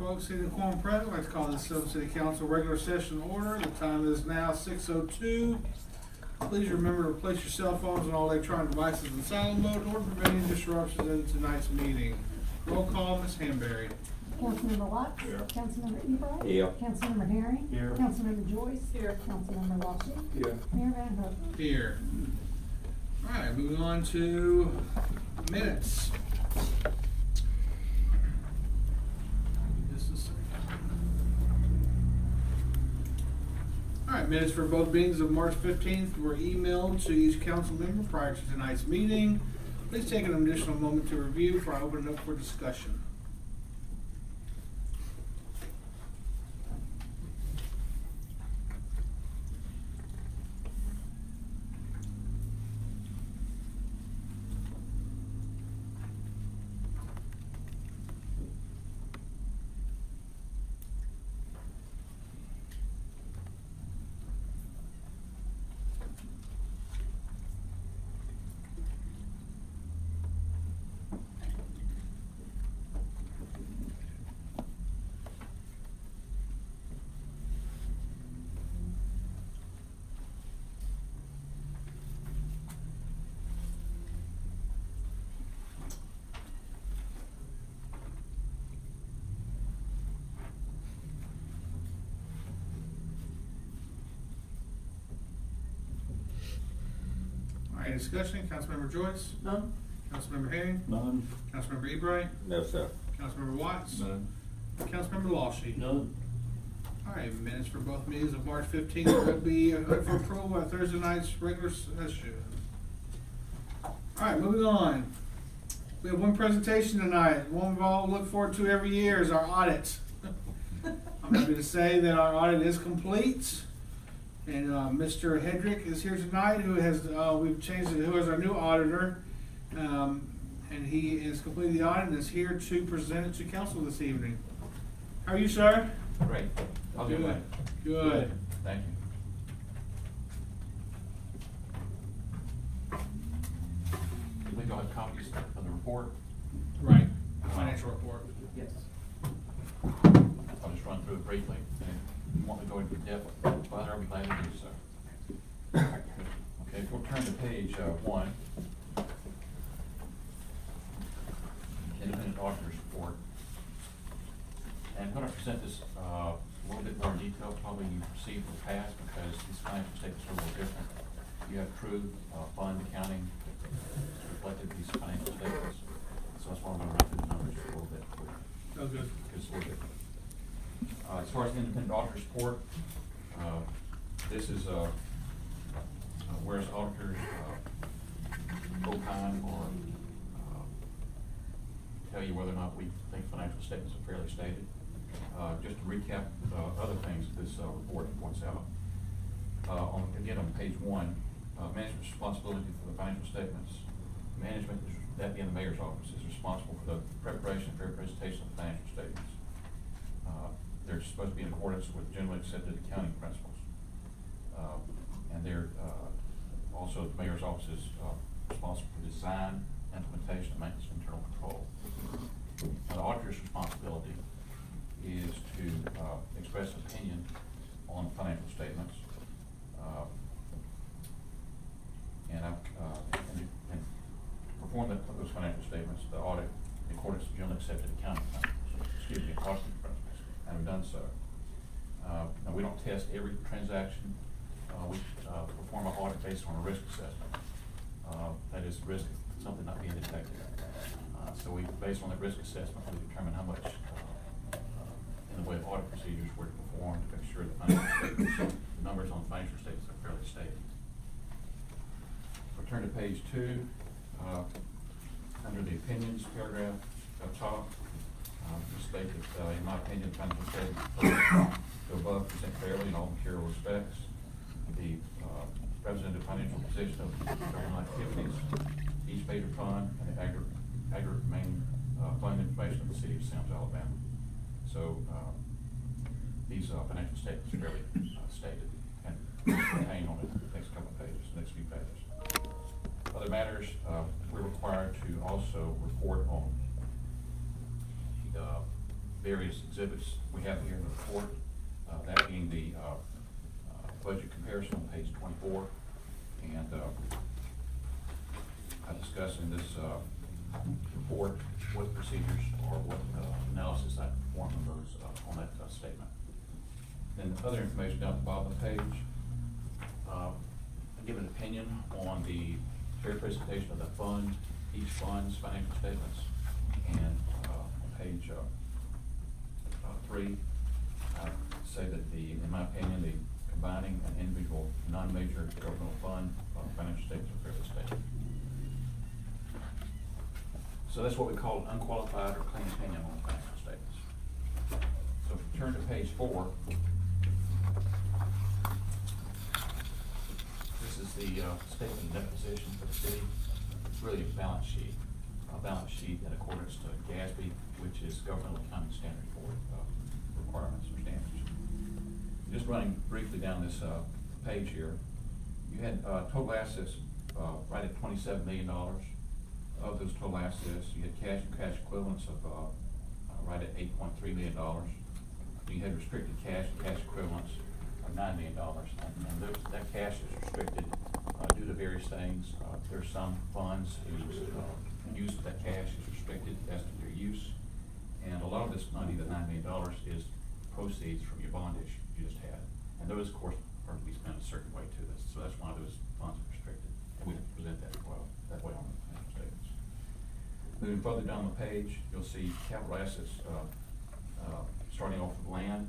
folks, seeing the quorum present, I'd like to call this Semmes City Council regular session order. The time is now 6:02. Please remember to place your cell phones and all electronic devices in silent mode in order to prevent any disruptions in tonight's meeting. Roll call, Ms. Hanberry. Councilmember Watts? Here. Councilmember Ebright? Here. Councilmember Herring? Here. Councilmember Joyce? Here. Councilmember Walshie? Here. Mayor Van Hook? Here. All right, moving on to minutes. Just a second. All right, minutes for both meetings of March 15th were emailed to each council member prior to tonight's meeting. Please take an additional moment to review before I open it up for discussion. Any discussion? Councilmember Joyce? None. Councilmember Herring? None. Councilmember Ebright? No, sir. Councilmember Watts? None. Councilmember Walshie? None. All right, minutes for both meetings of March 15th will be for approval at Thursday night's regular session. All right, moving on. We have one presentation tonight. One we've all looked forward to every year is our audit. I'm happy to say that our audit is complete. And Mr. Hedrick is here tonight, who has we've changed it, who is our new auditor, and he is completed the audit and is here to present it to council this evening. How are you, sir? Great. I'll do that. Good. Thank you. I believe you'll have copies of the report. Right. Financial report. Yes. I'll just run through it briefly. And if you want me to go into depth further, I'll be glad to do so. Okay, if we'll turn to page 1. Independent Auditor's Report. And I'm going to present this a little bit more in detail probably you've received in the past because these financial statements are a little different. You have true fund accounting reflected in these financial statements. So that's why I'm going to run through the numbers a little bit for you. Oh, good. Because it's a little different. As far as the Independent Auditor's Report, this is whereas auditors full-time or tell you whether or not we think financial statements are fairly stated. Just to recap other things that this report points out. Again, on page 1, management's responsibility for the financial statements. Management, that being the mayor's office, is responsible for the preparation and fair presentation of financial statements. They're supposed to be in accordance with generally accepted accounting principles. And they're also, the mayor's office is responsible for design, implementation, and maintenance of internal control. Now, the auditor's responsibility is to express opinion on financial statements and perform those financial statements, the audit in accordance with generally accepted accounting principles, accounting principles, and have done so. Now, we don't test every transaction. We perform an audit based on a risk assessment. That is risk, something not being detected. So we, based on that risk assessment, we determine how much in the way of audit procedures we're to perform to make sure the financial statements, the numbers on the financial statements are fairly stated. We'll turn to page 2. Under the opinions paragraph up top, just state that, in my opinion, the financial statements go above present fairly in all material respects. The representative financial position of government activities, each major fund, and the aggregate remaining fund information of the city of Semmes, Alabama. So these financial statements are fairly stated and contained on the next couple of pages, next few pages. Other matters, we're required to also report on various exhibits we have here in the report, that being the budget comparison on page 24. And I discuss in this report what procedures or what analysis I performed on those on that statement. Then other information down at the bottom of the page. I give an opinion on the fair presentation of the fund, each fund's financial statements. And on page 3, I say that in my opinion, the combining an individual non-major governmental fund financial statements are fairly stated. So that's what we call an unqualified or clean opinion on financial statements. So if you turn to page 4, this is the statement of net position for the city. It's really a balance sheet in accordance to GASB, which is Governmental Accounting Standard Board requirements or standards. Just running briefly down this page here, you had total assets right at $27 million. Of those total assets, you had cash and cash equivalents of right at $8.3 million. You had restricted cash and cash equivalents of $9 million. And that cash is restricted due to various things. There's some funds whose use of that cash is restricted as to their use. And a lot of this money, the $9 million, is proceeds from your bond issue you just had. And those, of course, are to be spent a certain way too. So that's why those funds are restricted. And we present that that way on the financial statements. Moving further down the page, you'll see capital assets starting off with land.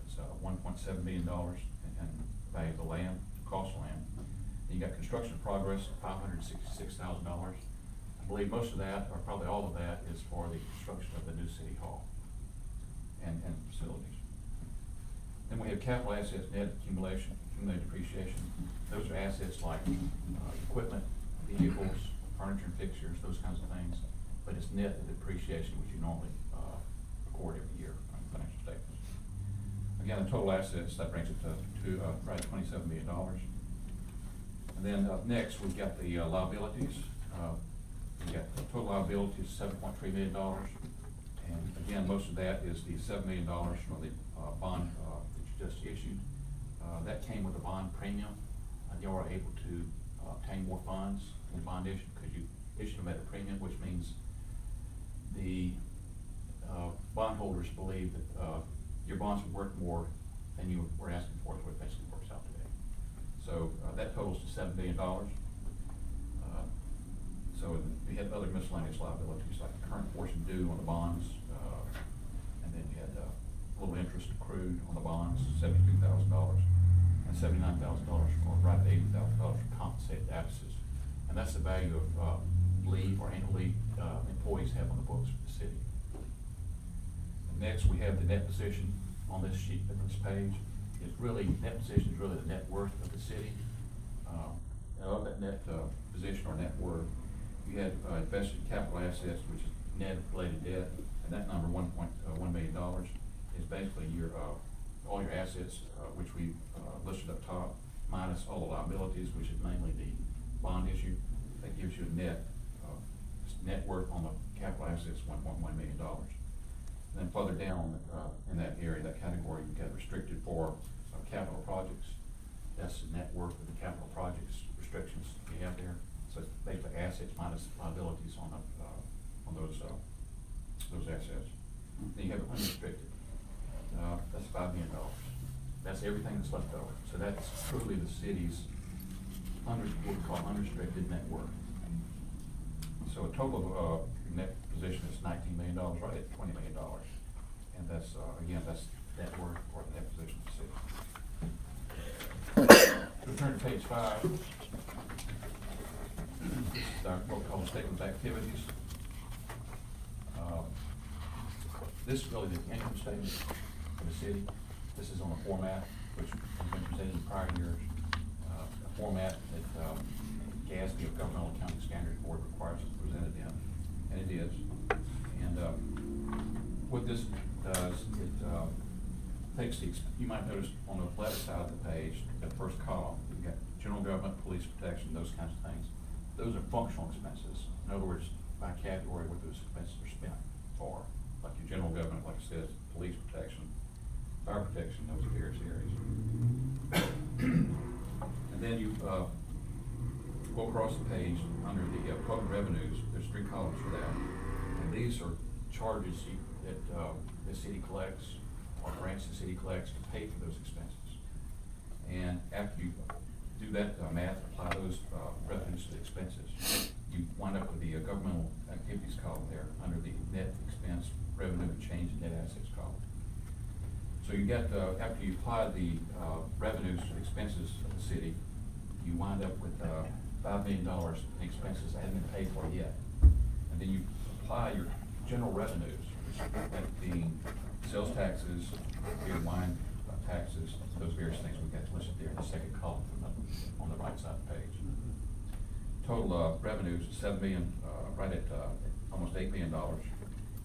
It's $1.7 million in value of the land, cost of land. And you got construction progress of $566,000. I believe most of that, or probably all of that, is for the construction of the new city hall and facilities. Then we have capital assets, net accumulated depreciation. Those are assets like equipment, vehicles, furniture and fixtures, those kinds of things. But it's net of depreciation, which you normally record every year on financial statements. Again, the total assets, that brings it to right at $27 million. And then up next, we've got the liabilities. We've got the total liabilities, $7.3 million. And again, most of that is the $7 million from the bond that you just issued. That came with a bond premium. You are able to obtain more funds in the bond issue because you issued them at a premium, which means the bondholders believe that your bonds are worth more than you were asking for, is what it basically works out today. So that totals to $7 billion. So we had other miscellaneous liabilities like the current portion due on the bonds, and then you had a little interest accrued on the bonds, $72,000, and $79,000 or right at $80,000 for compensated absences. And that's the value of leave or annual leave employees have on the books for the city. And next, we have the net position on this sheet, on this page. It's really, net position is really the net worth of the city. And of that net position or net worth, you had invested capital assets, which is net related debt, and that number, $1.1 million, is basically your all your assets, which we listed up top, minus all the liabilities, which is mainly the bond issue. That gives you a net worth on the capital assets, $1.1 million. And then further down in that area, that category, you got restricted for capital projects. That's the net worth of the capital projects restrictions you have there. So it's basically assets minus liabilities on those assets. Then you have unrestricted. That's $5 million. That's everything that's left over. So that's truly the city's what we call unrestricted net worth. So a total of net position is $19 million, right at $20 million. And that's, again, that's net worth or the net position of the city. Return to page 5. This is our, what we call the statement of activities. This is really the income statement for the city. This is on a format which has been presented in prior years. A format that GASB, or Governmental Accounting Standard Board, requires us to present it in, and it is. And what this does, it takes the, you might notice on the left side of the page, the first column, you've got general government, police protection, those kinds of things. Those are functional expenses. In other words, by category, what those expenses are spent for. like your general government, like I said, police protection, fire protection, those various areas. And then you, go across the page, under the public revenues, there's 3 columns for that. And these are charges that the city collects, or grants the city collects to pay for those expenses. And after you do that math, apply those revenues to the expenses, you wind up with the governmental activities column there, under the net expense, revenue, and change in net assets column. So you get, after you apply the revenues to the expenses of the city, you wind up with $5 million in expenses that haven't been paid for yet. And then you apply your general revenues, that being sales taxes, beer and wine taxes, those various things we've got listed there in the second column on the right side of the page. Total revenues, $7 million, right at almost $8 million.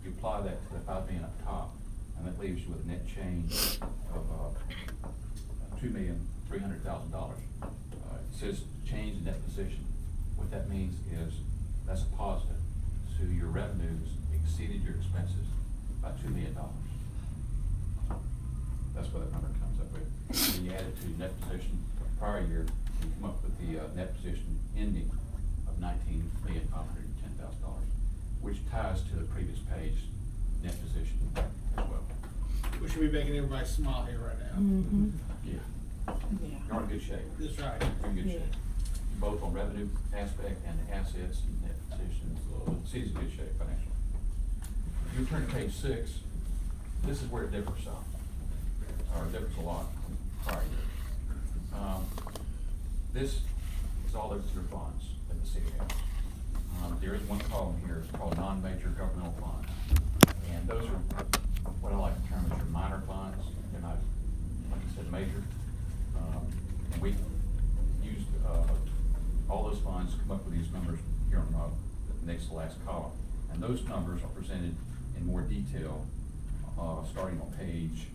You apply that to the $5 million up top, and that leaves you with a net change of $2,300,000. It says change in net position. What that means is that's a positive. So your revenues exceeded your expenses by $2 million. That's what that number comes up with. When you add it to net position of prior year, you come up with the net position ending of $19,510,000, which ties to the previous page net position as well. We should be making everybody smile here right now. Mm-hmm. Yeah. You're in good shape. That's right. You're in good shape. Both on revenue aspect and the assets and net positions. The city's in good shape financially. If you turn to page 6, this is where it differs some, or it differs a lot from prior years. This is all the funds that the city has. There is one column here called non-major governmental funds, and those are what I like to term as your minor funds. They're not, like I said, major. And we used all those funds to come up with these numbers here on the next to last column. And those numbers are presented in more detail, starting on page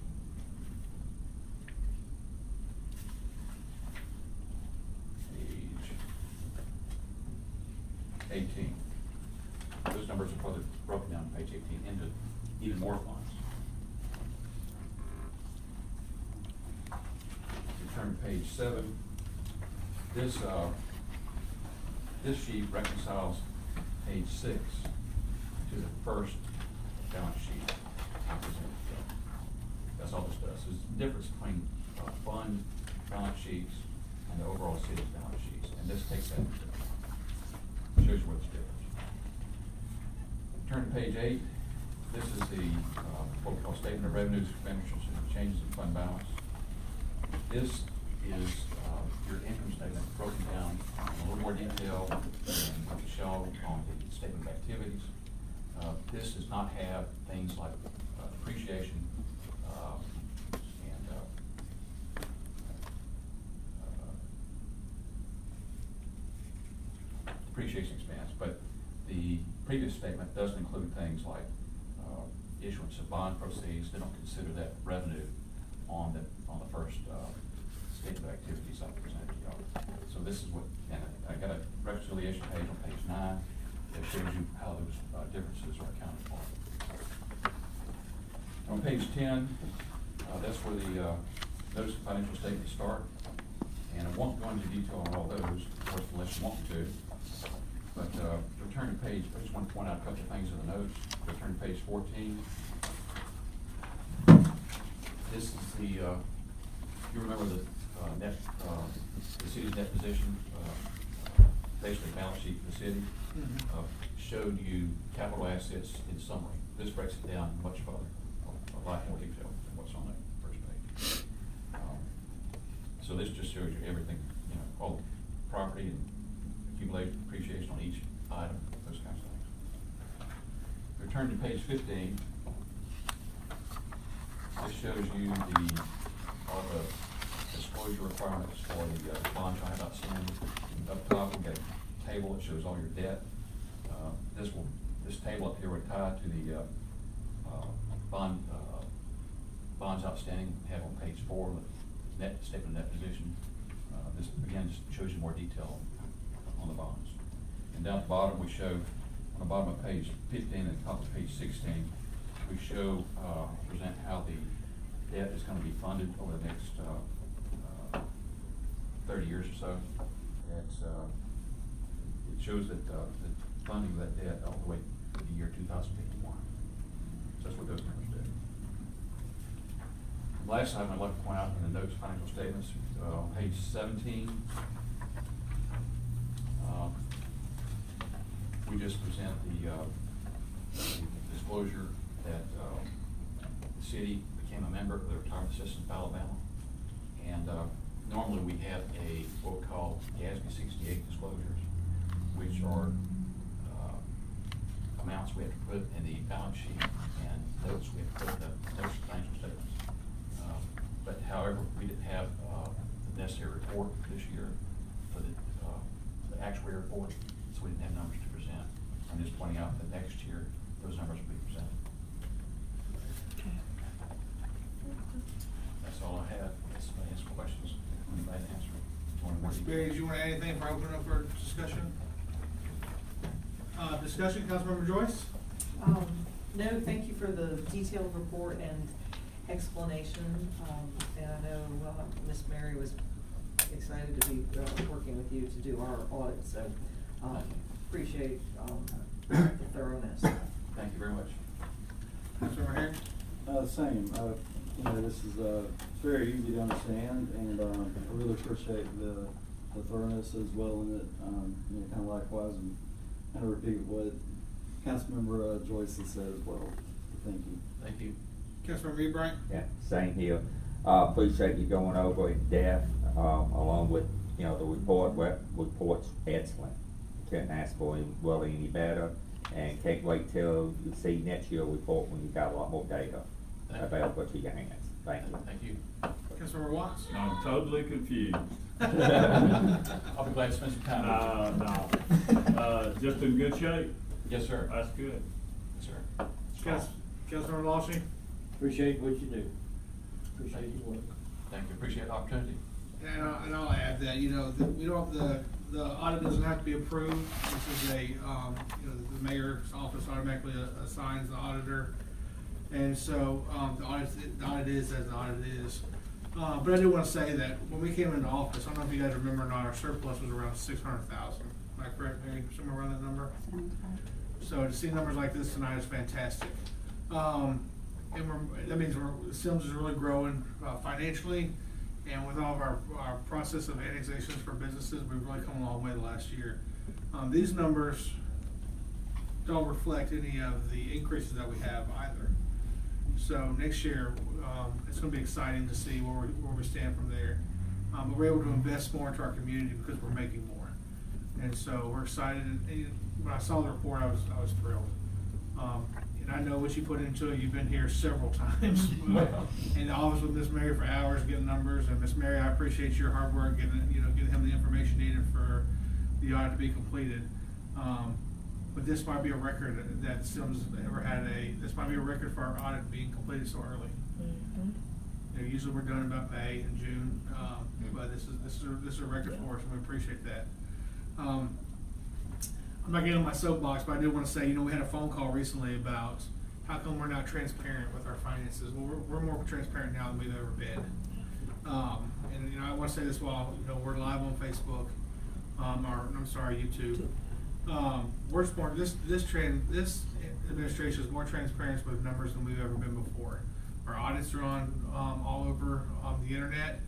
18. Those numbers are further broken down on page 18 into even more funds. If you turn to page 7, this sheet reconciles page 6 to the first balance sheet I presented. That's all this does. There's a difference between fund balance sheets and the overall city balance sheets, and this takes that into account. Shows you where this differs. Turn to page 8. This is the what we call statement of revenues, expenditures, and changes in fund balance. This is your income statement broken down in a little more detail than what you show on the statement of activities. This does not have things like depreciation and depreciation expense, but the previous statement doesn't include things like issuance of bond proceeds. They don't consider that revenue on the first statement of activities I presented to y'all. So this is what, and I got a reconciliation page on page 9 that shows you how those differences are accounted for. On page 10, that's where the notice of financial statements start, and I won't go into detail on all those, of course, unless you want me to. But return to page, I just want to point out a couple of things in the notes. Return to page 14. This is the, you remember the net, the city's net position, basically balance sheet for the city, showed you capital assets in summary. This breaks it down much further, a lot more detail than what's on that first page. So this just shows you everything, you know, all the property and accumulated depreciation on each item, those kinds of things. Return to page 15. This shows you all the disclosure requirements for the bonds I have outstanding. Up top, we've got a table that shows all your debt. This table up here would tie to the bonds outstanding we have on page 4, the net statement of net position. This again just shows you more detail on the bonds. And down at the bottom, we show on the bottom of page 15 and top of page 16, we show, present how the debt is gonna be funded over the next, 30 years or so. It shows that, the funding of that debt all the way to the year 2051. So that's what those numbers do. Last item I'd like to point out in the notes financial statements, on page 17, we just present the disclosure that the city became a member of the Retirement Systems of Alabama. And normally we have what we call GASB 68 disclosures, which are amounts we have to put in the balance sheet and notes we have to put in the notes of financial statements. But however, we didn't have the necessary report this year for the actuary report, so we didn't have numbers to present. I'm just pointing out that next year, those numbers will be presented. That's all I have. If somebody has questions, I'm glad to answer them. Ms. Berry, do you want to add anything for opening up for discussion? Discussion, Councilmember Joyce? No, thank you for the detailed report and explanation. And I know Ms. Mary was excited to be working with you to do our audit, so appreciate the thoroughness. Thank you very much. Councilmember Herring? Same. You know, this is very easy to understand, and I really appreciate the thoroughness as well in it. You know, kind of likewise, and kind of repeat what Councilmember Joyce has said as well. Thank you. Thank you. Councilmember Ebright? Yeah, same here. Appreciate you going over in depth, along with, you know, the report's excellent. Couldn't ask for any better, and can't wait till you see next year's report when you got a lot more data about what you got hands. Thank you. Thank you. Councilmember Watts? I'm totally confused. I'll be glad to spend some time with you. No. Just in good shape? Yes, sir. That's good. Yes, sir. Councilmember Lawson? Appreciate what you do. Appreciate your work. Thank you. Appreciate the opportunity. And I'll add that, you know, we don't, the audit doesn't have to be approved. This is you know, the mayor's office automatically assigns the auditor. And so, the audit is as the audit is. But I do want to say that when we came into office, I don't know if you guys remember or not, our surplus was around 600,000. Am I correct, Mary? Somewhere around that number? So to see numbers like this tonight is fantastic. And that means Semmes is really growing financially, and with all of our process of annexations for businesses, we've really come a long way the last year. These numbers don't reflect any of the increases that we have either. So next year, it's going to be exciting to see where we stand from there. But we're able to invest more into our community because we're making more, and so we're excited. And when I saw the report, I was thrilled. And I know what you put into it. You've been here several times in the office with Miss Mary for hours getting numbers. And Miss Mary, I appreciate your hard work getting him the information needed for the audit to be completed. But this might be a record that Semmes ever had. This might be a record for our audit being completed so early. Mm-hmm. You know, usually we're done about May and June, but this is a record for us, and we appreciate that. I'm not getting on my soapbox, but I do want to say, you know, we had a phone call recently about how come we're not transparent with our finances. Well, we're more transparent now than we've ever been. And you know, I want to say this while we're live on Facebook, YouTube. We're more, this administration is more transparent with numbers than we've ever been before. Our audits are on all over the internet.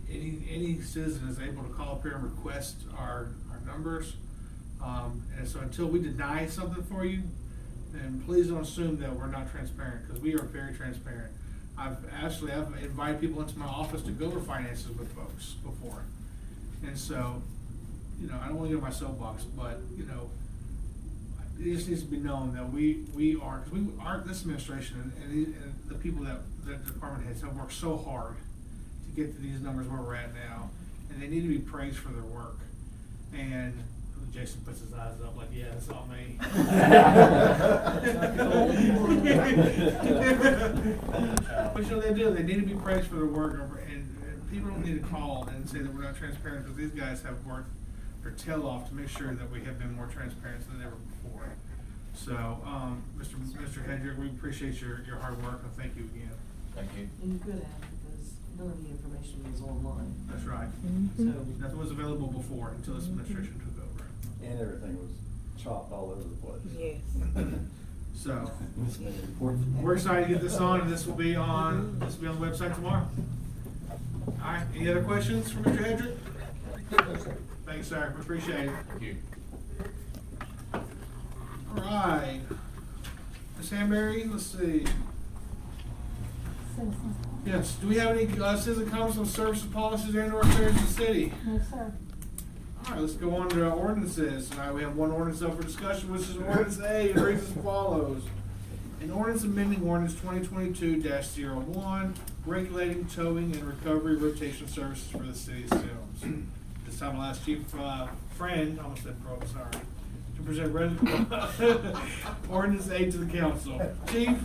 Any citizen is able to call up here and request our numbers. And so until we deny something for you, then please don't assume that we're not transparent, because we are very transparent. I've invited people into my office to go over finances with folks before. And so, you know, I don't want to get on my soapbox, but you know, it just needs to be known that we are, because this administration and the people that the department heads have worked so hard to get to these numbers where we're at now, and they need to be praised for their work. And Jason puts his eyes up like, yeah, it's all me. But you know, they do. They need to be praised for their work, and people don't need to call and say that we're not transparent, because these guys have worked their tail off to make sure that we have been more transparent than ever before. So, Mr. Hedrick, we appreciate your hard work and thank you again. Thank you. And you could have, because none of the information was online. That's right. So, Nothing was available before until this administration took over. And everything was chopped all over the place. Yes. So, This made a report for that. we're excited to get this on, and this will be on the website tomorrow. All right, any other questions for Mr. Hedrick? Thanks, sir, we appreciate it. Thank you. All right. Ms. Hanberry, let's see. Citizens. Yes, do we have any citizen comments on services policies and or affairs of the city? No, sir. All right, let's go on to ordinances. All right, we have one ordinance up for discussion, which is ordinance A. It reads as follows. An ordinance amending ordinance 2022-01, regulating towing and recovery rotation services for the city of Semmes. This time I'll ask Chief Friend, I almost said Pro, sorry, to present ordinance A to the council. Chief?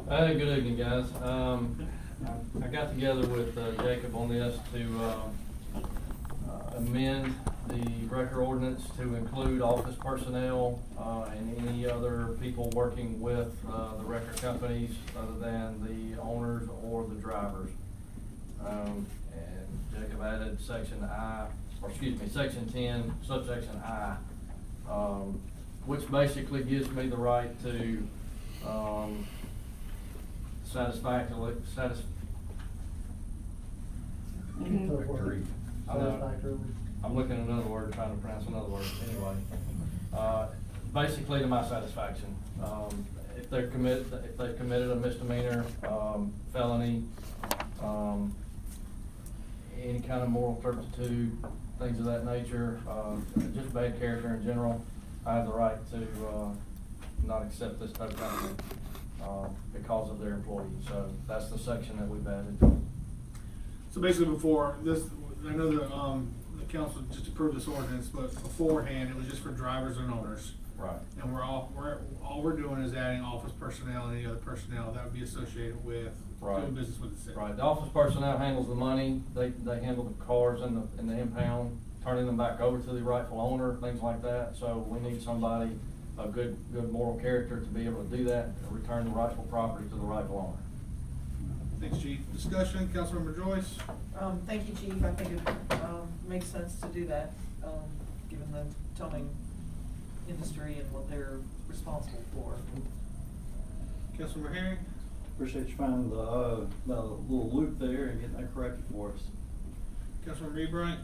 Good evening, guys. I got together with Jacob on this to amend the record ordinance to include office personnel and any other people working with the record companies other than the owners or the drivers. And Jacob added section 10, subsection I, which basically gives me the right to satisfactorily. I'm looking at another word, trying to pronounce another word, anyway. Basically to my satisfaction. If they've committed a misdemeanor, felony, any kind of moral turpitude, things of that nature, just bad character in general, I have the right to not accept this type of company because of their employees. So that's the section that we've added. So basically before this, I know the council just approved this ordinance, but beforehand, it was just for drivers and owners. Right. And all we're doing is adding office personnel and any other personnel that would be associated with Right. doing business with the city. Right, the office personnel handles the money, they handle the cars in the impound, turning them back over to the rightful owner, things like that. So we need somebody, a good moral character to be able to do that, and return the rightful property to the rightful owner. Thanks, Chief. Discussion, Councilmember Joyce? thank you, Chief. I think it, makes sense to do that, given the towing industry and what they're responsible for. Councilmember Herring? Appreciate you finding the little loop there and getting that corrected for us. Councilmember Ebright?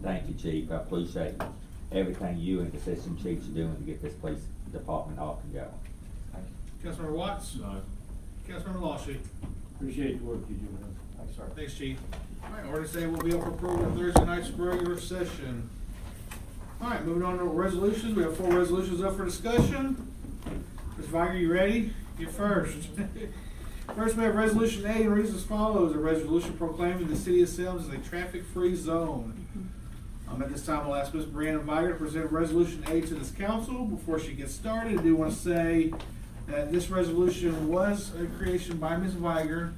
Thank you, Chief. I appreciate everything you and the assistant chiefs are doing to get this police department off and going. Thank you. Councilmember Watts? No. Councilmember LaShie? Appreciate the work you do. Thanks, sir. Thanks, Chief. All right, ordinance A will be up for approval on Thursday night's regular session. All right, moving on to resolutions. We have 4 resolutions up for discussion. Ms. Viger, you ready? You're first. First, we have Resolution A, and reads as follows: a resolution proclaiming the city of Semmes as a traffic-free zone. At this time, I'll ask Ms. Brandon Viger to present Resolution A to this council. Before she gets started, I do want to say that this resolution was a creation by Ms. Viger,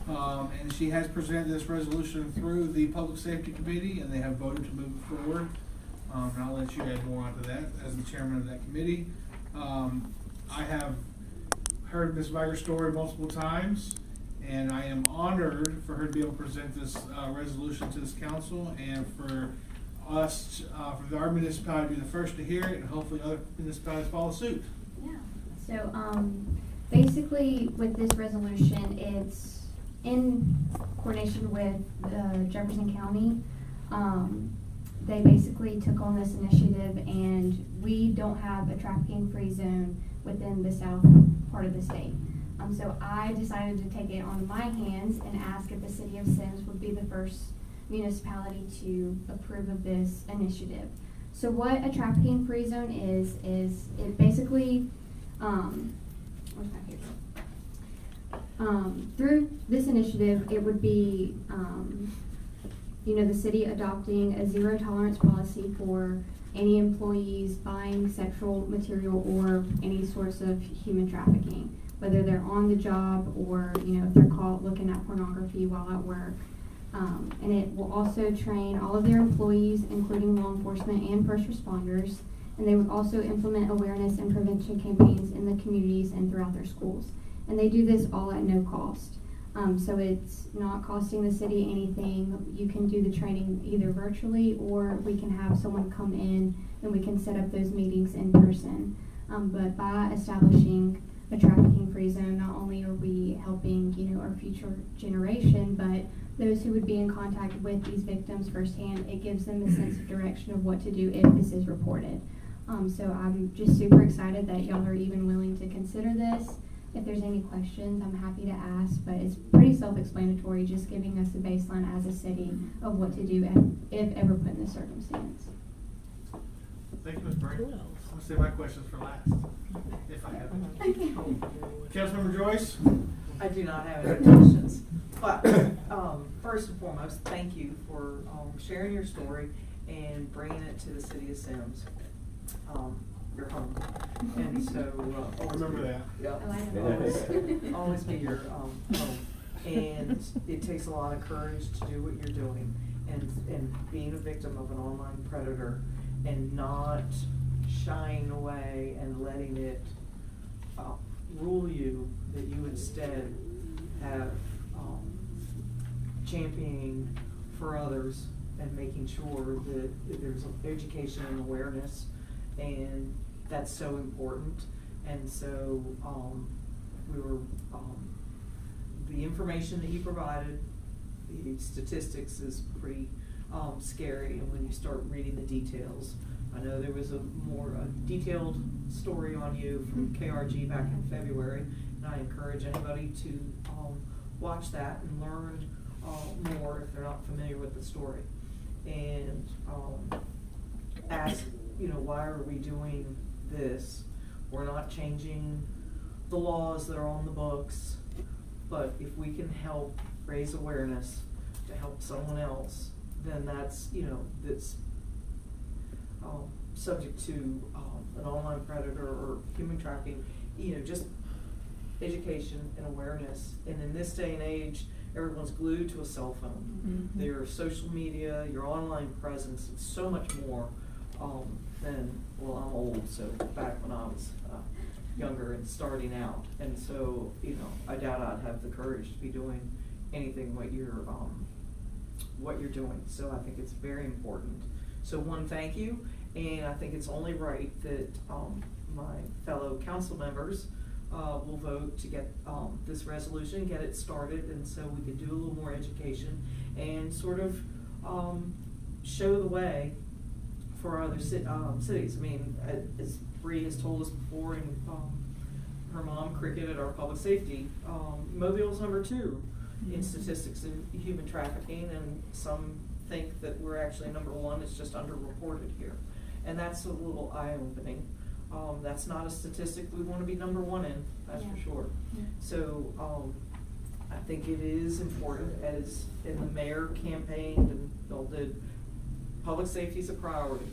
and she has presented this resolution through the Public Safety Committee, and they have voted to move it forward. And I'll let you add more onto that as the chairman of that committee. I have heard Ms. Viger's story multiple times, and I am honored for her to be able to present this resolution to this council, and for us, for our municipality to be the first to hear it, and hopefully other municipalities follow suit. Yeah, so basically with this resolution, it's in coordination with Jefferson County. They basically took on this initiative, and we don't have a trafficking-free zone within the south part of the state. So I decided to take it on my hands and ask if the city of Semmes would be the first municipality to approve of this initiative. So what a trafficking-free zone is it basically, where's my paper? Through this initiative, it would be, the city adopting a zero tolerance policy for any employees buying sexual material or any source of human trafficking, whether they're on the job or, if they're caught looking at pornography while at work. And it will also train all of their employees, including law enforcement and first responders, And they would also implement awareness and prevention campaigns in the communities and throughout their schools. And they do this all at no cost. So it's not costing the city anything. You can do the training either virtually, or we can have someone come in and we can set up those meetings in person. But by establishing a trafficking-free zone, not only are we helping, our future generation, but those who would be in contact with these victims firsthand, it gives them a sense of direction of what to do if this is reported. So I'm just super excited that y'all are even willing to consider this. If there's any questions, I'm happy to ask, but it's pretty self-explanatory, just giving us a baseline as a city of what to do if ever put in this circumstance. Thank you, Ms. Bray. I'm gonna save my questions for last, if I have any. Councilmember Joyce? I do not have any questions, but first and foremost, thank you for sharing your story and bringing it to the city of Semmes, your home. And so I'll remember that. Yeah, Oh, I know. always be your home. And it takes a lot of courage to do what you're doing, and being a victim of an online predator and not shying away and letting it rule you, that you instead have championing for others and making sure that there's education and awareness, and that's so important. And so the information that you provided, the statistics is pretty scary, and when you start reading the details, I know there was a more detailed story on you from KRG back in February, and I encourage anybody to watch that and learn more if they're not familiar with the story, and ask, why are we doing this? We're not changing the laws that are on the books, but if we can help raise awareness to help someone else, then that's, that's subject to an online predator or human trafficking, just education and awareness. And in this day and age, everyone's glued to a cell phone. Mm-hmm. Their social media, your online presence, it's so much more than, well, I'm old, so back when I was younger and starting out. And so, I doubt I'd have the courage to be doing anything what you're doing. So I think it's very important. So one, thank you. And I think it's only right that my fellow council members will vote to get this resolution, get it started, and so we can do a little more education and sort of show the way for other cities. I mean, as Bree has told us before, and her mom, Cricket, at our public safety, Mobile's #2 in statistics in human trafficking, and some think that we're actually #1. It's just underreported here. And that's a little eye-opening. That's not a statistic we want to be #1 in, that's for sure. Yeah. So I think it is important, as in the mayor campaigned and Bill did, public safety is a priority.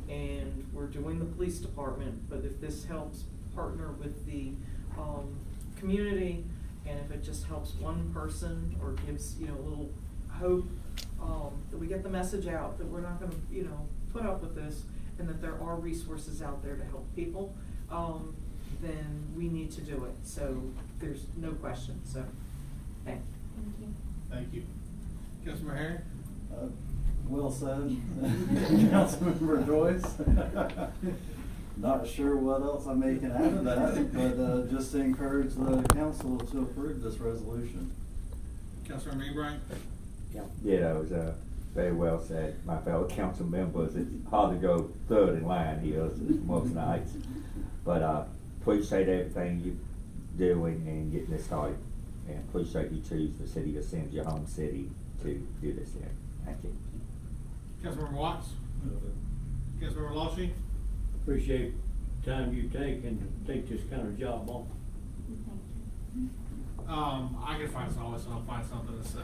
And we're doing the police department, but if this helps partner with the community, and if it just helps one person or gives, a little hope that we get the message out that we're not going to, put up with this, and that there are resources out there to help people, then we need to do it. So there's no question. So, thank you. Thank you. Councilmember Herring? Well said, Councilmember Joyce. Not sure what else I may can add to that, but just to encourage the council to approve this resolution. Councilmember Ebright? Yeah, it was very well said. My fellow council members, it's hard to go third in line here most nights, but appreciate everything you do and getting this started, and appreciate you choose the city of Semmes, your home city, to do this here. Thank you. Councilmember Watts? Councilmember LaShie? Appreciate the time you take and take this kind of job on. I can find always I'll find something to say,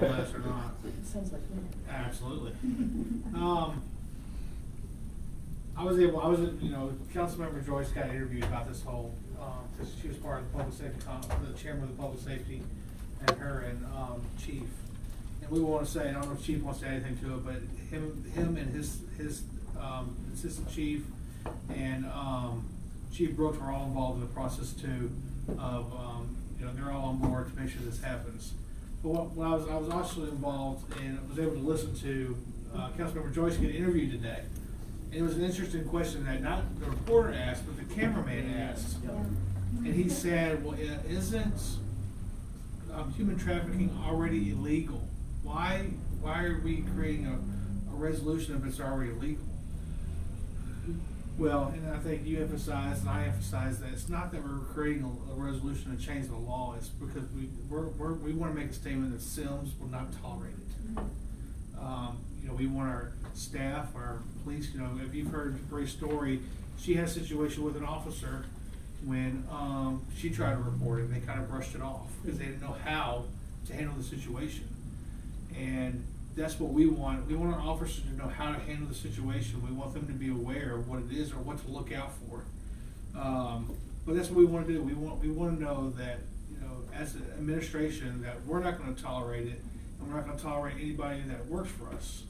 less or not. Sounds like me. Absolutely. Councilmember Joyce got interviewed about this whole, because she was part of the public safety, the chairman of the public safety, and her and Chief. And we want to say, I don't know if Chief wants to add anything to it, but him and his assistant chief And, Chief Brooks are all involved in the process too, of, they're all on board to make sure this happens. But I was also involved and was able to listen to, Councilmember Joyce get interviewed today. And it was an interesting question that not the reporter asked, but the cameraman asked. And he said, well, isn't human trafficking already illegal? Why are we creating a resolution if it's already illegal? Well, and I think you emphasized, and I emphasized, that it's not that we're creating a resolution to change the law, it's because we want to make a statement that Semmes will not tolerate it. We want our staff, our police, if you've heard Bray's story, she had a situation with an officer when she tried to report it, and they kind of brushed it off because they didn't know how to handle the situation. And that's what we want. We want our officers to know how to handle the situation. We want them to be aware of what it is or what to look out for. But that's what we want to do. We want to know that, as an administration, that we're not going to tolerate it, and we're not going to tolerate anybody that works for us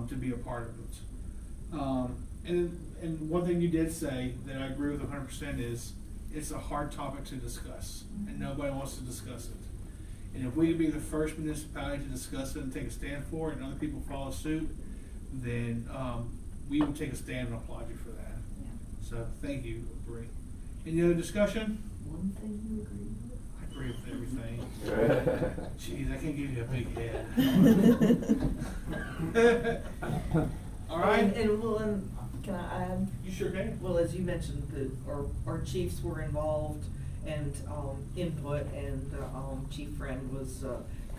to be a part of it. And one thing you did say that I agree with 100% is it's a hard topic to discuss, and nobody wants to discuss it. And if we could be the first municipality to discuss it and take a stand for it, and other people follow suit, then we would take a stand and applaud you for that. Yeah. So thank you, Bree. Any other discussion? One thing you agree with? I agree with everything. Jeez, I can't give you a big head. All right. And can I add? You sure can. Well, as you mentioned, our chiefs were involved and input, and Chief Friend was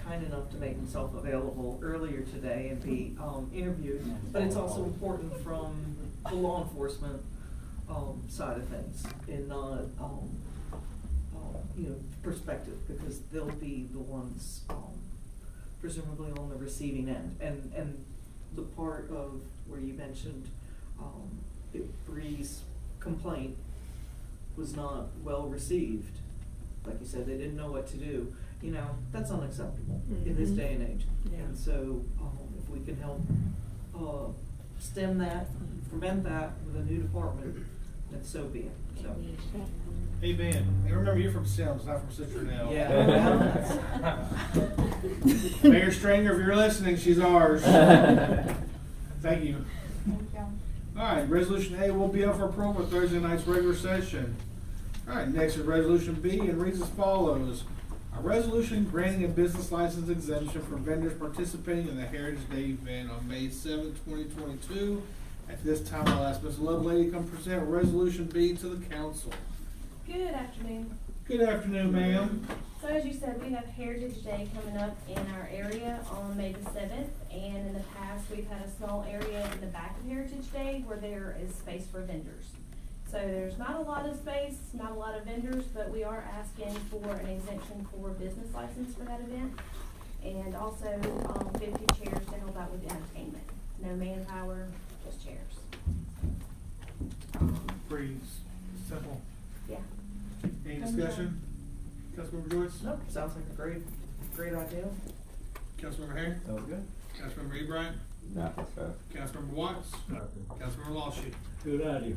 kind enough to make himself available earlier today and be interviewed. But it's also important from the law enforcement side of things, and not perspective, because they'll be the ones presumably on the receiving end. And the part of where you mentioned Bree's complaint was not well received. Like you said, they didn't know what to do. That's unacceptable in this day and age. Yeah. And so if we can help stem that, prevent that with a new department, then so be it. So. Hey, Ben, and remember, you're from Semmes, not from Citronelle. Yeah. Mayor Stranger, if you're listening, she's ours. Thank you. Thank you. All right, Resolution A will be up for approval at Thursday night's regular session. All right, next is Resolution B, and reads as follows. A resolution granting a business license exemption for vendors participating in the Heritage Day event on May 7, 2022. At this time, I'll ask Ms. Lovelady to come present Resolution B to the council. Good afternoon. Good afternoon, ma'am. So as you said, we have Heritage Day coming up in our area on May the 7th, and in the past we've had a small area in the back of Heritage Day where there is space for vendors. So there's not a lot of space, not a lot of vendors, but we are asking for an exemption for business license for that event, and also 50 chairs to help out with entertainment. No manpower, just chairs. Pretty simple. Yeah. Any discussion? Councilmember Joyce? Nope, sounds like a great idea. Councilmember Harry? Sounds good. Councilmember Ebright? Nothing, sir. Councilmember Watts? Councilmember LaShue? Good idea.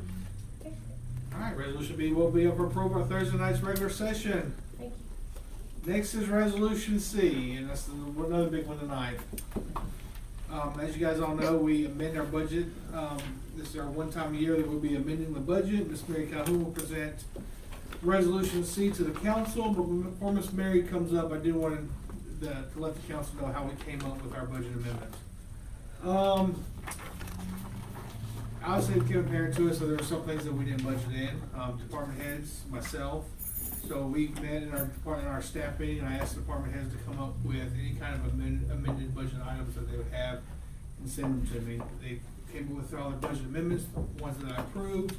All right, Resolution B will be up for approval at Thursday night's regular session. Thank you. Next is Resolution C, and that's another big one tonight. As you guys all know, we amend our budget. This is our one time a year that we'll be amending the budget. Ms. Mary Calhoun will present Resolution C to the council, but before Ms. Mary comes up, I do want to let the council know how we came up with our budget amendment. Obviously, it came apparent to us that there were some things that we didn't budget in, department heads, myself. So we met in our staff meeting, and I asked the department heads to come up with any kind of amended budget items that they would have and send them to me. They came up with all their budget amendments, the ones that I approved.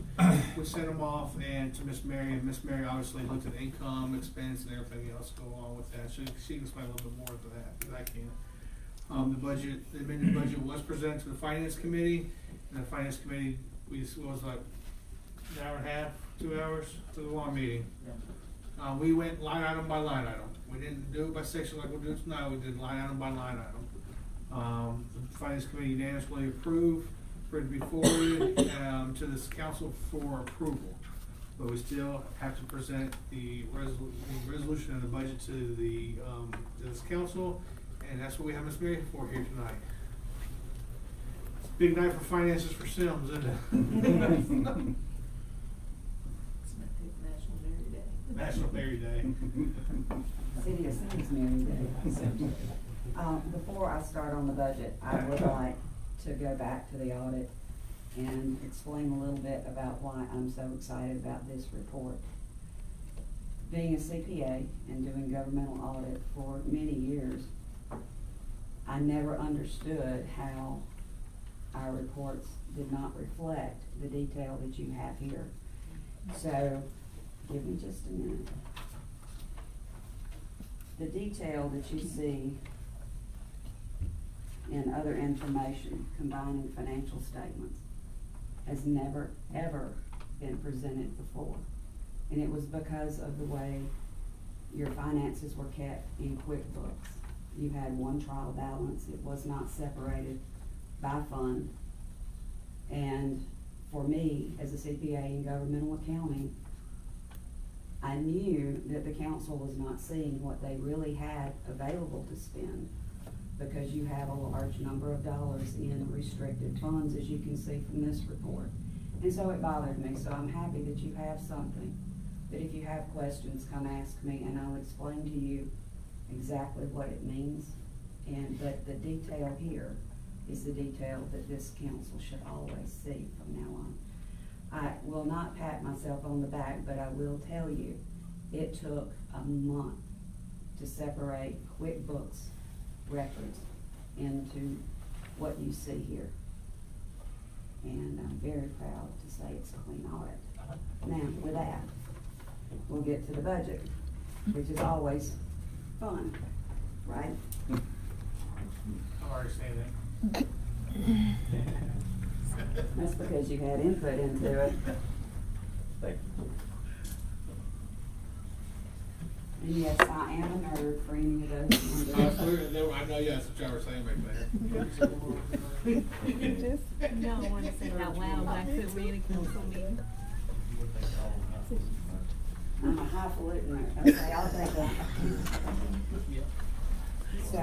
We sent them off and to Miss Mary, and Miss Mary obviously looked at income, expense, and everything else go along with that. So she can explain a little bit more to that than I can. The amended budget was presented to the finance committee, and the finance committee, was like an hour and a half, 2 hours, it was a long meeting. We went line item by line item. We didn't do it by section like we're doing tonight. We did line item by line item. The finance committee unanimously approved for it to be forwarded, to this council for approval. But we still have to present the resolution and the budget to to this council, and that's what we have Ms. Mary for here tonight. It's a big night for finances for Semmes, isn't it? National Berry Day. City of Semmes Mary Day. Before I start on the budget, I would like to go back to the audit and explain a little bit about why I'm so excited about this report. Being a CPA and doing governmental audit for many years, I never understood how our reports did not reflect the detail that you have here. So, give me just a minute. The detail that you see in other information, combining financial statements, has never, ever been presented before. And it was because of the way your finances were kept in QuickBooks. You had one trial balance. It was not separated by fund. And for me, as a CPA in governmental accounting, I knew that the council was not seeing what they really had available to spend, because you have a large number of dollars in restricted funds, as you can see from this report. And so it bothered me, so I'm happy that you have something, that if you have questions, come ask me and I'll explain to you exactly what it means. But the detail here is the detail that this council should always see from now on. I will not pat myself on the back, but I will tell you, it took a month to separate QuickBooks records into what you see here. And I'm very proud to say it's a clean audit. Now, with that, we'll get to the budget, which is always fun, right? I'm already saying that. That's because you had input into it. Thank you. And yes, I am a nerd for any of those numbers. I know, yes, what y'all were saying right there. No, I want to say it out loud, but I said we in a council meeting. I'm a highfalutin nerd. Okay, I'll take that. So,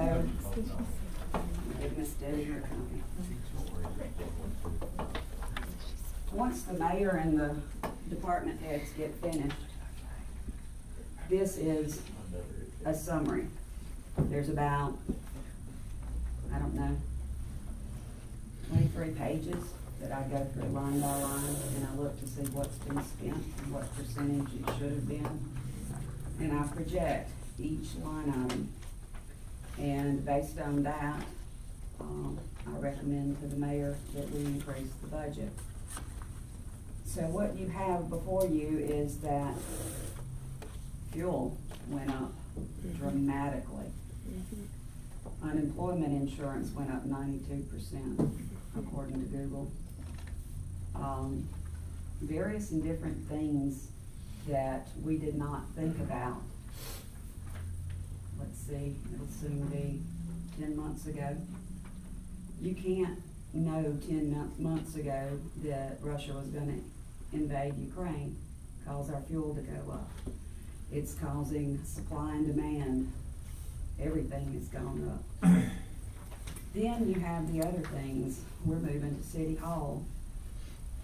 give Miss Debbie her copy. Once the mayor and the department heads get finished, this is a summary. There's about, I don't know, 23 pages that I go through line by line, and I look to see what's been spent and what percentage it should have been. And I project each line item. And based on that, I recommend to the mayor that we increase the budget. So what you have before you is that fuel went up dramatically. Unemployment insurance went up 92%, according to Google. Various and different things that we did not think about. Let's see, it'll soon be 10 months ago. You can't know 10 months ago that Russia was going to invade Ukraine, cause our fuel to go up. It's causing supply and demand. Everything has gone up. Then you have the other things. We're moving to City Hall.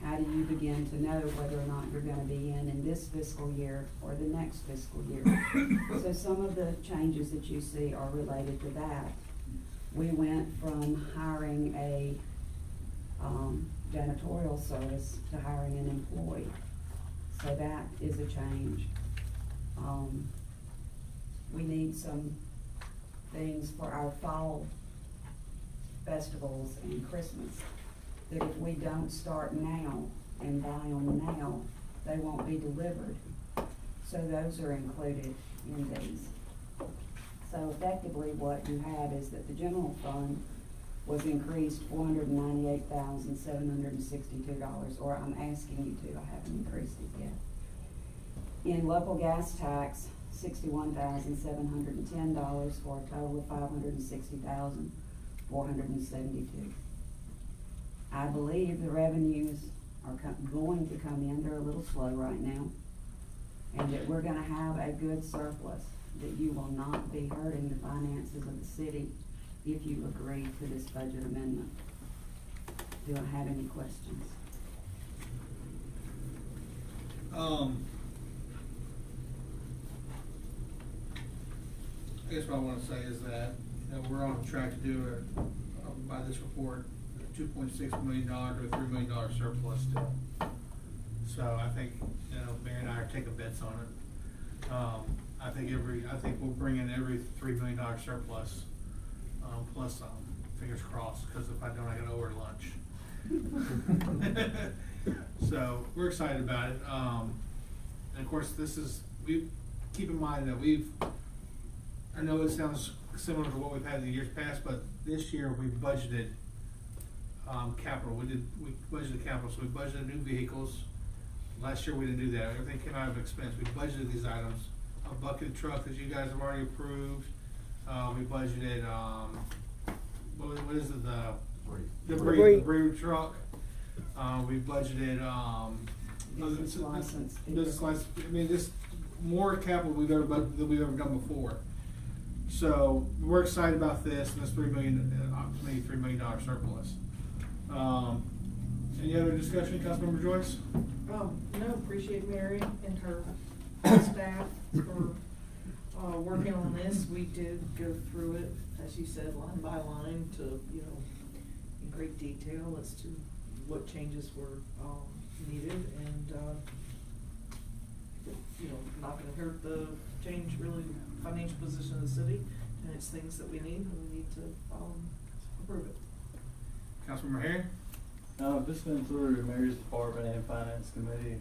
How do you begin to know whether or not you're going to be in this fiscal year or the next fiscal year? So some of the changes that you see are related to that. We went from hiring a janitorial service to hiring an employee. So that is a change. We need some things for our fall festivals and Christmas, that if we don't start now and buy them now, they won't be delivered. So those are included in these. So effectively what you have is that the general fund was increased $498,762, or I'm asking you to, I haven't increased it yet. In local gas tax, $61,710 for a total of $560,472. I believe the revenues are going to come in, they're a little slow right now, and that we're gonna have a good surplus, that you will not be hurting the finances of the city if you agree to this budget amendment. Do I have any questions? I guess what I wanna say is that, we're on track to do by this report, a $2.6 million or $3 million surplus still. So I think, Mary and I are taking bets on it. I think we'll bring in every $3 million surplus, plus some, fingers crossed, cause if I don't, I gotta order lunch. So, we're excited about it, and of course, keep in mind that I know it sounds similar to what we've had in the years past, but this year we budgeted, capital, we budgeted capital, so we budgeted new vehicles. Last year we didn't do that, everything came out of expense, we budgeted these items, a bucket truck that you guys have already approved, we budgeted, what is it, the breed truck, we budgeted, Business license. business license, I mean, just more capital than we've ever done before. So, we're excited about this, and this $3 million surplus. Any other discussion, Councilmember Joyce? No, appreciate Mary and her staff for working on this. We did go through it, as you said, line by line to, in great detail as to what changes were needed, and not gonna hurt the change really financial position of the city, and it's things that we need, and we need to approve it. Councilmember Herring? This been through Mary's Department and Finance Committee,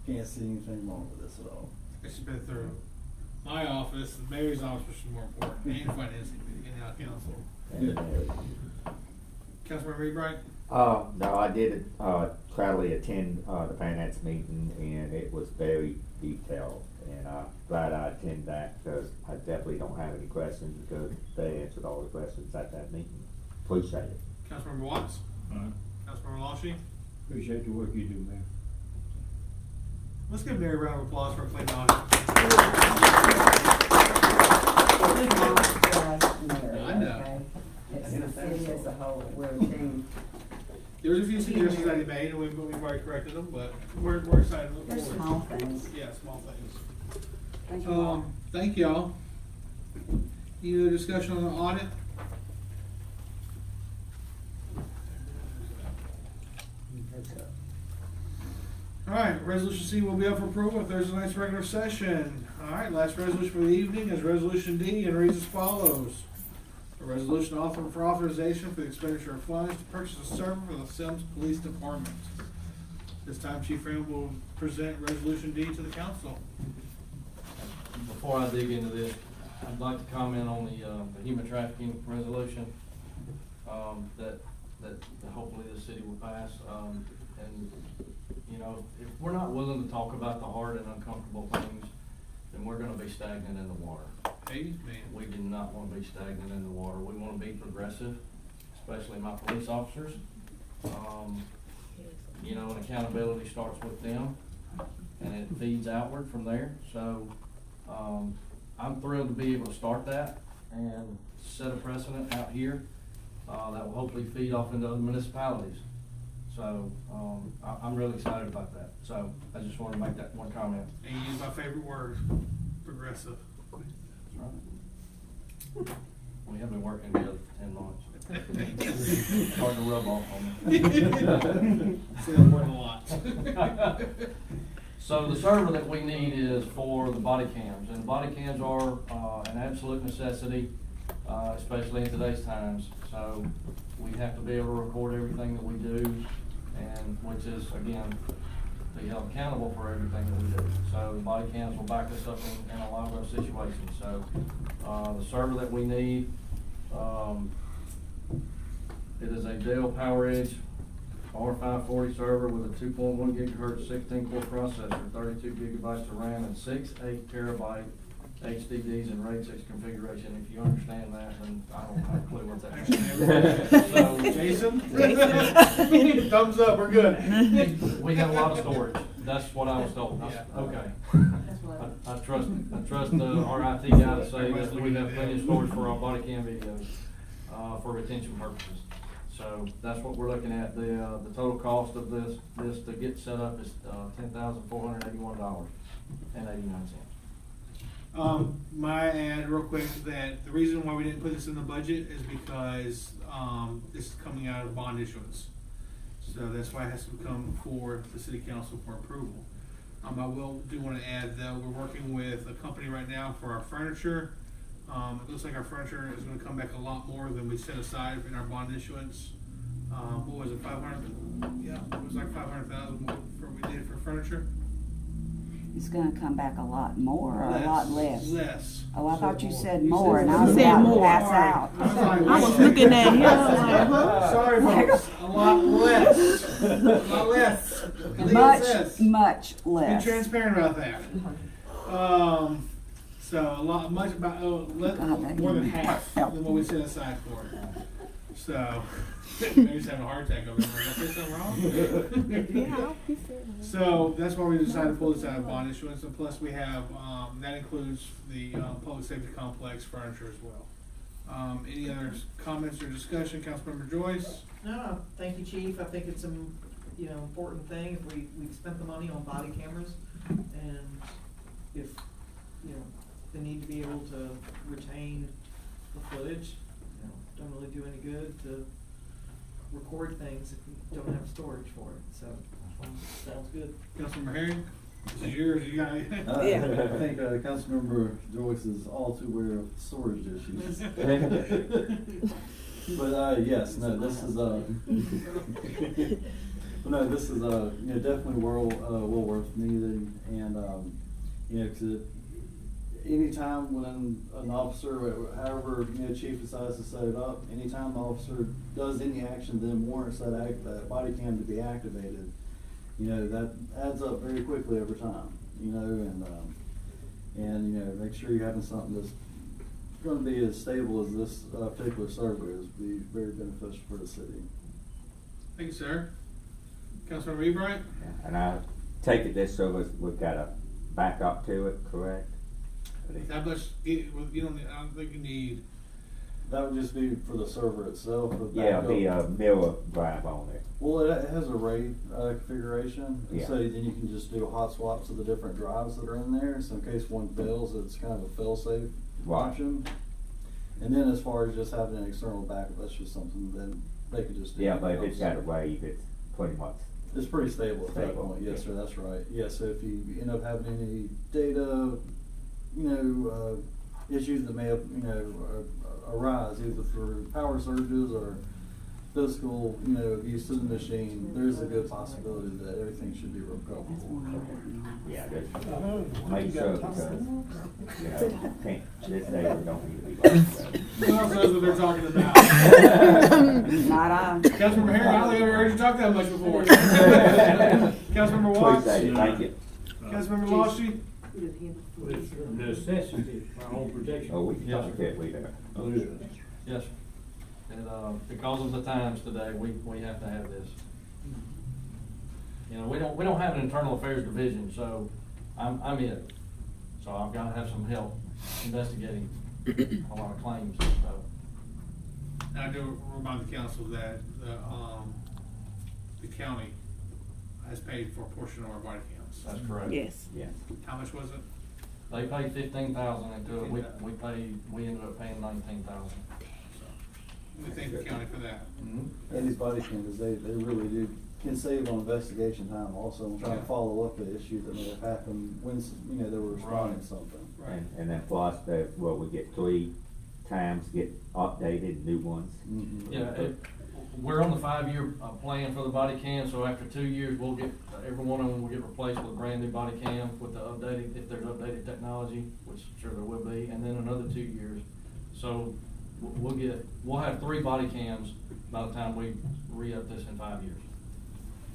can't see anything wrong with this at all. It's been through my office, Mary's office, which is more important, and Finance Committee, and now Council. And Councilmember Ebright? no, I did, proudly attend, the finance meeting, and it was very detailed, and I'm glad I attended that, because I definitely don't have any questions, because they answered all the questions at that meeting. Appreciate it. Councilmember Watts? Councilmember LaShie? Appreciate the work you do, man. Let's give Mary a round of applause for a clean audit. It's not just Mary, I know. okay? It's the city as a whole, we're a team. There was a few suggestions that he made, and we've already corrected them, but we're excited. Look They're forward. small things. Yeah, small things. Thank you all. Thank y'all. Any other discussion on the audit? All right, resolution C will be up for approval at Thursday night's regular session. All right, last resolution for the evening is resolution D, and reads as follows. A resolution for authorization for the expenditure of funds to purchase a server for the Semmes Police Department. This time, Chief Ram will present resolution D to the council. Before I dig into this, I'd like to comment on the human trafficking resolution, that hopefully the city will pass. And, if we're not willing to talk about the hard and uncomfortable things, then we're gonna be stagnant in the water. Amen. We do not wanna be stagnant in the water. We wanna be progressive, especially my police officers. And accountability starts with them, and it feeds outward from there. So, I'm thrilled to be able to start that and set a precedent out here, that will hopefully feed off into other municipalities. So, I'm really excited about that. So, I just wanted to make that one comment. And you use my favorite word, progressive. That's right. We have been working together for 10 months. Hard to rub off on me. Say that word a lot. So the server that we need is for the body cams, and body cams are an absolute necessity, especially in today's times. So we have to be able to record everything that we do, and which is, again, be held accountable for everything that we do. So the body cams will back us up in a lot of those situations. So the server that we need, it is a Dell PowerEdge R540 server with a 2.1 gigahertz 16-core processor, 32 gigabytes of RAM, and 6 8-terabyte HDDs in RAID 6 configuration. If you understand that, then I don't have a clue what that means. So Jason? Thumbs up, we're good. We have a lot of storage, that's what I was told. I said, okay. I trust our IT guy to say that we have plenty of storage for our body cam videos, for retention purposes. So that's what we're looking at. The total cost of this to get set up is $10,481.89. My add real quick that the reason why we didn't put this in the budget is because, this is coming out of bond issuance. So that's why it has to come before the city council for approval. I do want to add that we're working with a company right now for our furniture. It looks like our furniture is going to come back a lot more than we set aside in our bond issuance. What was it, 500? Yeah, it was like 500,000 more for what we did for furniture. It's gonna come back a lot more or a lot less? Less. Oh, I thought you said more, and I was said about to more. pass out. I was looking at him, I was like, huh? Sorry, folks, a lot less. A lot less. I think it says. Much Be less. transparent about that. So a lot, much about, more than half than what we set aside for it. So, maybe he's having a heart attack over there. Did I say something wrong? Yeah, he said that. So that's why we decided to pull this out of bond issuance, and plus we have, that includes the, public safety complex furniture as well. Any other comments or discussion, Councilmember Joyce? No, thank you, Chief. I think it's important thing if we spent the money on body cameras, and if, they need to be able to retain the footage, don't really do any good to record things if you don't have storage for it, so, sounds good. Councilmember Herring, this is yours, you got it. I think Councilmember Joyce is all too aware of storage issues. But yes, no, this is this is definitely well worth needing, and 'cause anytime when an officer, however chief decides to set it up, anytime the officer does any action then warrants that body cam to be activated, that adds up very quickly over time, and make sure you're having something that's going to be as stable as this particular server is, be very beneficial for the city. Thank you, sir. Councilmember Ebright? And I take it this service, we've got a backup to it, correct? How much, I don't think you need. That would just be for the server itself. Yeah, the mirror drive on it. Well, it has a RAID configuration, Yeah. so then you can just do hot swaps of the different drives that are in there. So in case one fails, it's kind of a fail-safe option. And then as far as just having an external backup, that's just something that they could just do. Yeah, but if it's got a RAID, it's pretty much. It's pretty stable at that point. Yes, sir, that's right. Yeah, so if you end up having any data, issues that may arise either for power surges or physical, use to the machine, there's a good possibility that everything should be recoverable. Yeah, just make sure because, this data don't need to be like that. Who else knows what they're talking about? Not I. Councilmember Herring, I don't think I've ever heard you talk that much before. Councilmember Watts? Appreciate it, thank you. Councilmember Lawshy? With necessity, our own protection. Oh, we can talk that way there. Yes, sir. And, because of the times today, we have to have this. We don't have an internal affairs division, so I'm it. So I've gotta have some help investigating a lot of claims, so. And I do remind the council that the county has paid for a portion of our body cams. That's correct. Yes. Yeah. How much was it? They paid $15,000 into it, we ended up paying $19,000. We thank the county for that. Mm-hmm. And these body cameras, they really can save on investigation time also, and trying to follow up the issue that may have happened when, they were responding to something. Right. And then plus we get 3 times get updated, new ones. Mm-hmm. Yeah, we're on the 5-year plan for the body cam, so after 2 years, we'll get, every one of them will get replaced with a brand new body cam with the updated, if there's updated technology, which I'm sure there will be, and then another 2 years. So we'll have 3 body cams by the time we re-up this in 5 years.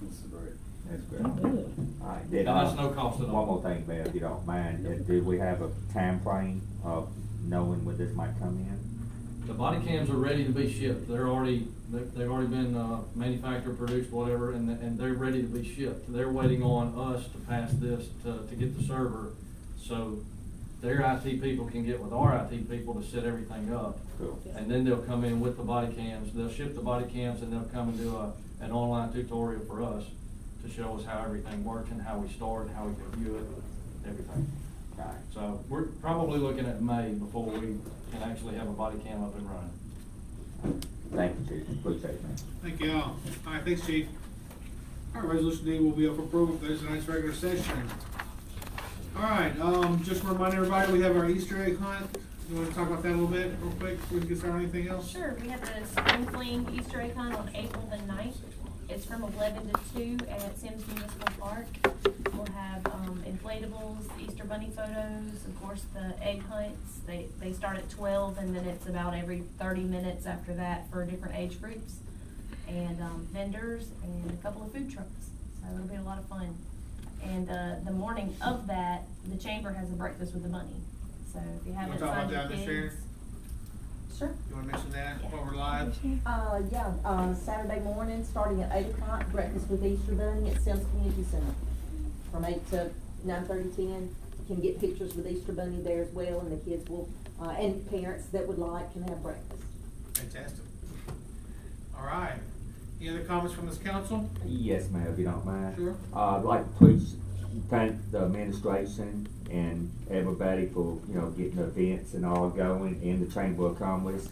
This is great. That's great. All right, then, And that's no cost at all. one more thing, Mayor, if you don't mind, do we have a time frame of knowing when this might come in? The body cams are ready to be shipped. They've already been manufactured, produced, whatever, and they're ready to be shipped. They're waiting on us to pass this to get the server, so their IT people can get with our IT people to set everything up. Cool. And then they'll come in with the body cams. They'll ship the body cams, and they'll come and do an online tutorial for us to show us how everything works and how we store it, how we can view it, everything. Right. So we're probably looking at May before we can actually have a body cam up and running. Thank you, Chief. Appreciate it, man. Thank you all. All right, thanks, Chief. All right, resolution D will be up for approval for Thursday night's regular session. All right, just to remind everybody, we have our Easter egg hunt. You want to talk about that a little bit real quick before we get started on anything else? Sure, we have the spring fling Easter egg hunt on April the 9th. It's from 11 to 2 at Semmes Municipal Park. We'll have inflatables, Easter bunny photos, of course the egg hunts. They start at 12 and then it's about every 30 minutes after that for different age groups. And vendors and a couple of food trucks. So it'll be a lot of fun. And the morning of that, the chamber has a breakfast with the bunny. So if you haven't signed your kids. Sure. You want to mention that Yeah. while we're live? Saturday morning, starting at 8 o'clock, breakfast with Easter Bunny at Semmes Community Center. From 8 to 9:30, 10. You can get pictures with Easter Bunny there as well, and the kids will, and parents that would like can have breakfast. Fantastic. All right. Any other comments from this council? Yes, ma'am, if you don't mind. Sure. I'd like to please thank the administration and everybody for, getting the events and all going in the Chamber of Commerce.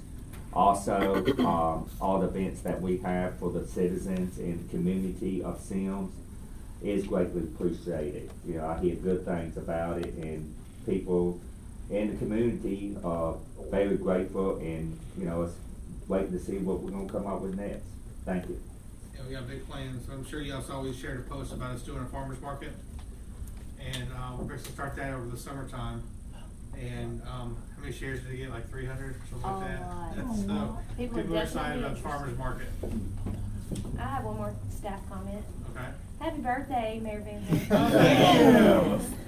Also, all the events that we have for the citizens and community of Semmes is greatly appreciated. I hear good things about it, and people in the community are very grateful, and, it's waiting to see what we're gonna come up with next. Thank you. Yeah, we got big plans. I'm sure y'all saw we shared a post about us doing a farmer's market. And we're going to start that over the summertime. And how many shares did they get? Like 300 or something like that? So people are excited about the farmer's market. I have one more staff comment. Okay. Happy birthday, Mayor Van Thank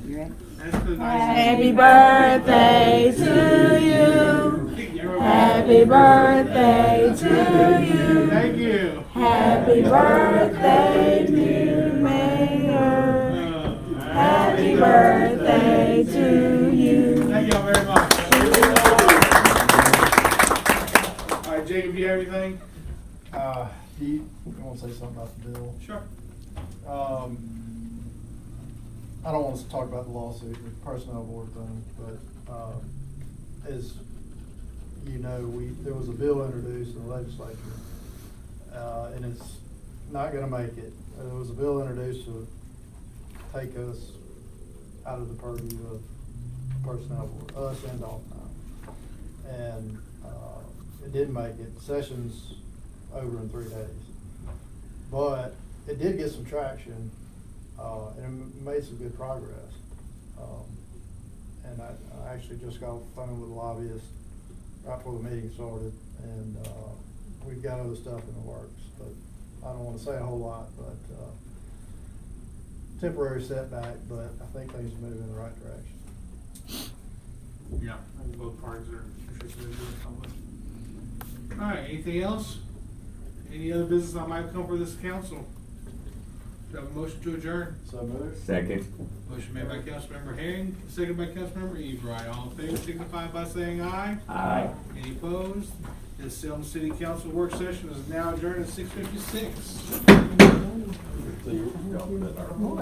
you. That's the nice. Happy birthday to you. Happy birthday to you. Thank you. Happy birthday, dear Mayor. Happy birthday to you. Thank y'all very much. All right, Jacob, do you have anything? You want to say something about the bill? Sure. I don't want us to talk about the lawsuit, the personnel board thing, but as you know, there was a bill introduced in the legislature, and it's not going to make it. There was a bill introduced to take us out of the purview of personnel board, us and Dolphin. And it didn't make it. Session's over in 3 days. But it did get some traction, and it made some good progress. And I actually just got off the phone with a lobbyist right before the meeting started, and we've got other stuff in the works. But I don't want to say a whole lot, but temporary setback, but I think things are moving in the right direction. Yeah, I think both parties are interested in doing something. All right, anything else? Any other business that might come for this council? Do you have a motion to adjourn? So moved. Second. Motion made by Councilmember Herring, seconded by Councilmember Ebright. All in favor signify by saying aye. Aye. Any opposed? This Semmes City Council work session is now adjourned at 6:56.